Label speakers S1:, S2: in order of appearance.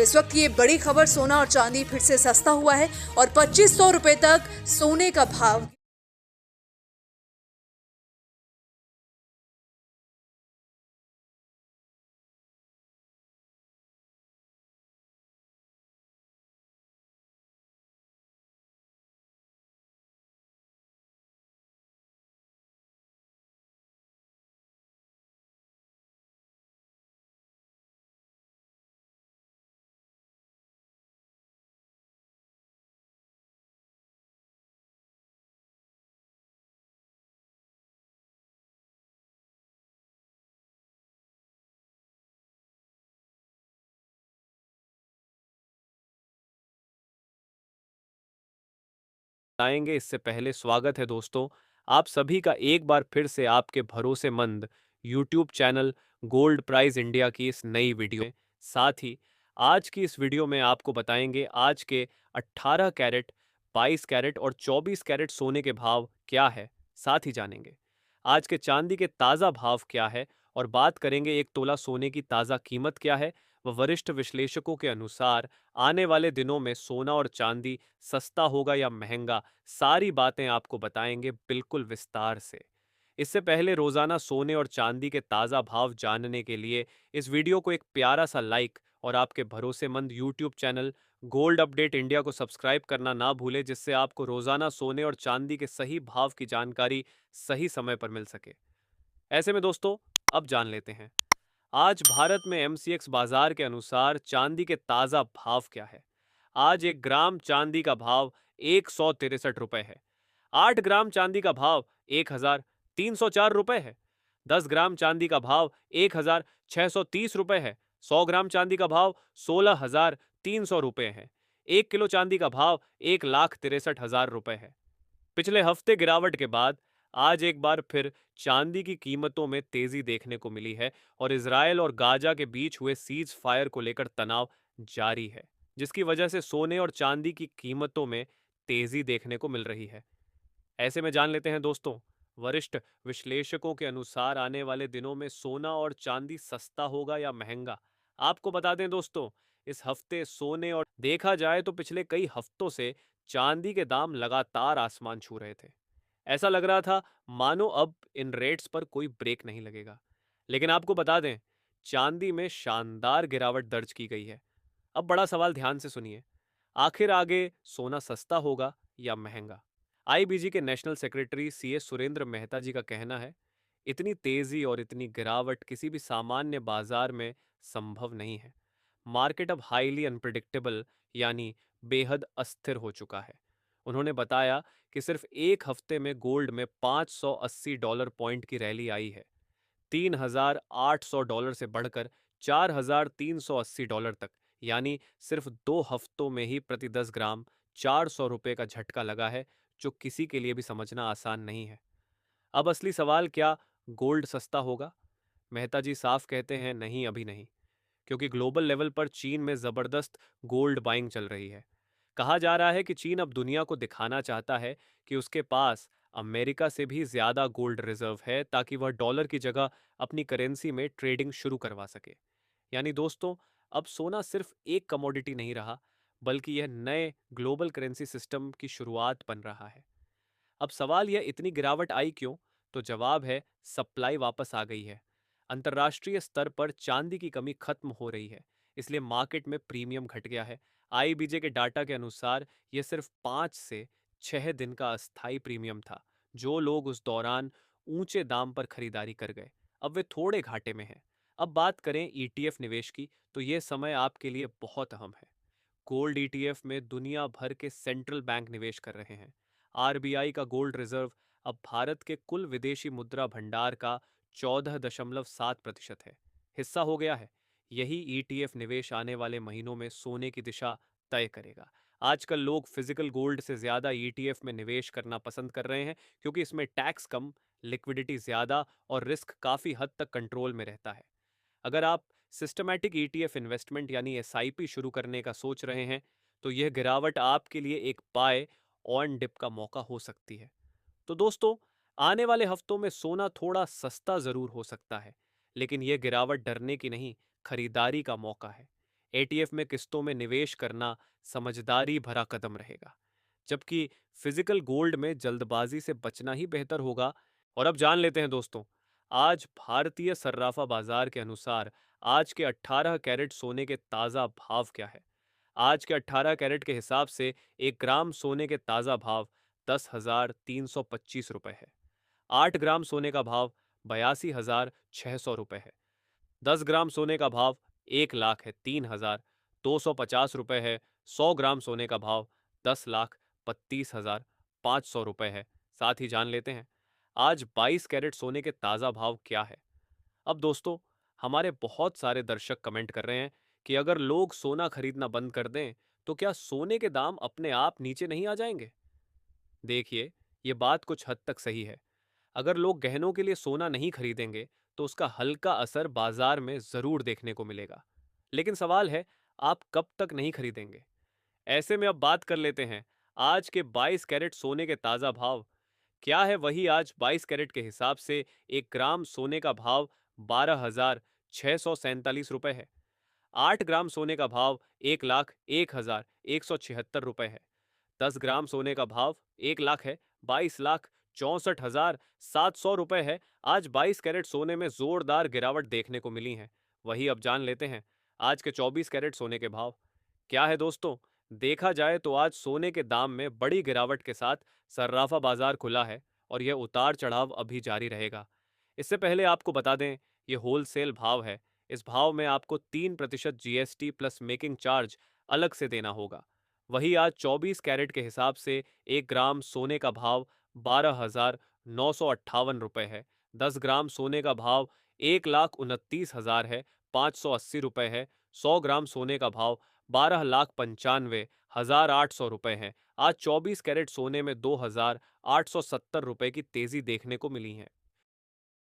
S1: इस वक्त ये बड़ी खबर, सोना और चांदी फिर से सस्ता हुआ है और 2500 रुपए तक सोने का भाव
S2: आएंगे इससे पहले स्वागत है दोस्तों, आप सभी का एक बार फिर से आपके भरोसेमंद YouTube channel Gold Prize India की इस नई वीडियो में। साथ ही आज की इस वीडियो में आपको बताएंगे आज के 18 कैरेट, 22 कैरेट और 24 कैरेट सोने के भाव क्या है। साथ ही जानेंगे आज के चांदी के ताज़ा भाव क्या है और बात करेंगे एक तोला सोने की ताज़ा कीमत क्या है व वरिष्ठ विश्लेषकों के अनुसार आने वाले दिनों में सोना और चांदी सस्ता होगा या महंगा। सारी बातें आपको बताएंगे बिल्कुल विस्तार से। इससे पहले रोजाना सोने और चांदी के ताज़ा भाव जानने के लिए इस वीडियो को एक प्यारा सा लाइक और आपके भरोसेमंद YouTube channel gold update India को सब्सक्राइब करना ना भूलें, जिससे आपको रोजाना सोने और चांदी के सही भाव की जानकारी सही समय पर मिल सके। ऐसे में दोस्तों, अब जान लेते हैं आज भारत में एमसीएक्स बाजार के अनुसार चांदी के ताजा भाव क्या है। आज 1 ग्राम चांदी का भाव 163 रुपए है। 8 ग्राम चांदी का भाव 1304 रुपए है। 10 ग्राम चांदी का भाव 1630 रुपए है। 100 ग्राम चांदी का भाव 16300 रुपए है। 1 किलो चांदी का भाव 1,63,000 रुपए है। पिछले हफ्ते गिरावट के बाद आज एक बार फिर चांदी की कीमतों में तेजी देखने को मिली है और इजरायल और गाजा के बीच हुए सीज फायर को लेकर तनाव जारी है, जिसकी वजह से सोने और चांदी की कीमतों में तेजी देखने को मिल रही है। ऐसे में जान लेते हैं दोस्तों, वरिष्ठ विश्लेषकों के अनुसार आने वाले दिनों में सोना और चांदी सस्ता होगा या महंगा। आपको बता दें दोस्तों, इस हफ्ते सोने और देखा जाए तो पिछले कई हफ्तों से चांदी के दाम लगातार आसमान छू रहे थे। ऐसा लग रहा था मानो अब इन रेट्स पर कोई ब्रेक नहीं लगेगा। लेकिन आपको बता दें, चांदी में शानदार गिरावट दर्ज की गई है। अब बड़ा सवाल, ध्यान से सुनिए, आखिर आगे सोना सस्ता होगा या महंगा। आईबीजी के national secretary CA Surendra Mehta ji का कहना है, इतनी तेजी और इतनी गिरावट किसी भी सामान्य बाजार में संभव नहीं है। मार्केट अब हाईली अनप्रिडिक्टेबल यानी बेहद अस्थिर हो चुका है। उन्होंने बताया कि सिर्फ एक हफ्ते में गोल्ड में $580 पॉइंट की रैली आई है। $3,800 से बढ़कर $4,380 तक, यानी सिर्फ 2 हफ्तों में ही प्रति 10 ग्राम ₹400 का झटका लगा है, जो किसी के लिए भी समझना आसान नहीं है। अब असली सवाल, क्या गोल्ड सस्ता होगा? मेहता जी साफ कहते हैं, नहीं, अभी नहीं, क्योंकि ग्लोबल लेवल पर चीन में जबरदस्त गोल्ड बाइंग चल रही है। कहा जा रहा है कि चीन अब दुनिया को दिखाना चाहता है कि उसके पास अमेरिका से भी ज्यादा गोल्ड रिजर्व है, ताकि वह डॉलर की जगह अपनी करेंसी में ट्रेडिंग शुरू करवा सके। यानी दोस्तों, अब सोना सिर्फ एक कमोडिटी नहीं रहा, बल्कि यह नए ग्लोबल करेंसी सिस्टम की शुरुआत बन रहा है। अब सवाल यह, इतनी गिरावट आई क्यों? तो जवाब है, सप्लाई वापस आ गई है। अंतर्राष्ट्रीय स्तर पर चांदी की कमी खत्म हो रही है, इसलिए मार्केट में प्रीमियम घट गया है। आईबीजे के डाटा के अनुसार यह सिर्फ 5 से 6 दिन का अस्थायी प्रीमियम था। जो लोग उस दौरान ऊंचे दाम पर खरीदारी कर गए, अब वे थोड़े घाटे में हैं। अब बात करें ईटीएफ निवेश की, तो यह समय आपके लिए बहुत अहम है। गोल्ड ईटीएफ में दुनिया भर के सेंट्रल बैंक निवेश कर रहे हैं। आरबीआई का गोल्ड रिजर्व अब भारत के कुल विदेशी मुद्रा भंडार का 14.7% है हिस्सा हो गया है। यही ईटीएफ निवेश आने वाले महीनों में सोने की दिशा तय करेगा। आजकल लोग फिजिकल गोल्ड से ज्यादा ईटीएफ में निवेश करना पसंद कर रहे हैं, क्योंकि इसमें टैक्स कम, लिक्विडिटी ज्यादा और रिस्क काफी हद तक कंट्रोल में रहता है। अगर आप सिस्टमैटिक ईटीएफ इन्वेस्टमेंट यानी एसआईपी शुरू करने का सोच रहे हैं, तो यह गिरावट आपके लिए एक बाय ऑन डिप का मौका हो सकती है। तो दोस्तों, आने वाले हफ्तों में सोना थोड़ा सस्ता जरूर हो सकता है, लेकिन यह गिरावट डरने की नहीं, खरीदारी का मौका है। एटीएफ में किस्तों में निवेश करना समझदारी भरा कदम रहेगा, जबकि फिजिकल गोल्ड में जल्दबाजी से बचना ही बेहतर होगा। और अब जान लेते हैं दोस्तों, आज भारतीय सर्राफा बाजार के अनुसार आज के 18 कैरेट सोने के ताज़ा भाव क्या है। आज के 18 कैरेट के हिसाब से 1 ग्राम सोने के ताज़ा भाव 10,325 रुपए है। 8 ग्राम सोने का भाव 82,600 रुपए है। 10 ग्राम सोने का भाव 1,03,250 रुपए है। 100 ग्राम सोने का भाव 10,32,500 रुपए है। साथ ही जान लेते हैं आज 22 कैरेट सोने के ताज़ा भाव क्या है। अब दोस्तों, हमारे बहुत सारे दर्शक कमेंट कर रहे हैं कि अगर लोग सोना खरीदना बंद कर दें तो क्या सोने के दाम अपने आप नीचे नहीं आ जाएंगे। देखिए, ये बात कुछ हद तक सही है। अगर लोग गहनों के लिए सोना नहीं खरीदेंगे तो उसका हल्का असर बाजार में जरूर देखने को मिलेगा। लेकिन सवाल है, आप कब तक नहीं खरीदेंगे। ऐसे में अब बात कर लेते हैं आज के 22 कैरेट सोने के ताज़ा भाव क्या है। वही आज 22 कैरेट के हिसाब से 1 ग्राम सोने का भाव 12,647 रुपए है। 8 ग्राम सोने का भाव 1,01,176 रुपए है। 10 ग्राम सोने का भाव 1 लाख है, 22,64,700 रुपए है। आज 22 कैरेट सोने में जोरदार गिरावट देखने को मिली है। वही अब जान लेते हैं आज के 24 कैरेट सोने के भाव क्या है दोस्तों। देखा जाए तो आज सोने के दाम में बड़ी गिरावट के साथ सर्राफा बाजार खुला है और यह उतार चढ़ाव अभी जारी रहेगा। इससे पहले आपको बता दें, ये होलसेल भाव है। इस भाव में आपको 3% जीएसटी प्लस मेकिंग चार्ज अलग से देना होगा। वही आज 24 कैरेट के हिसाब से 1 ग्राम सोने का भाव 12,958 रुपए है। 10 ग्राम सोने का भाव 1,29,000 है, 580 रुपए है। 100 ग्राम सोने का भाव 12,95,800 रुपए है। आज 24 कैरेट सोने में 2,870 रुपए की तेजी देखने को मिली है।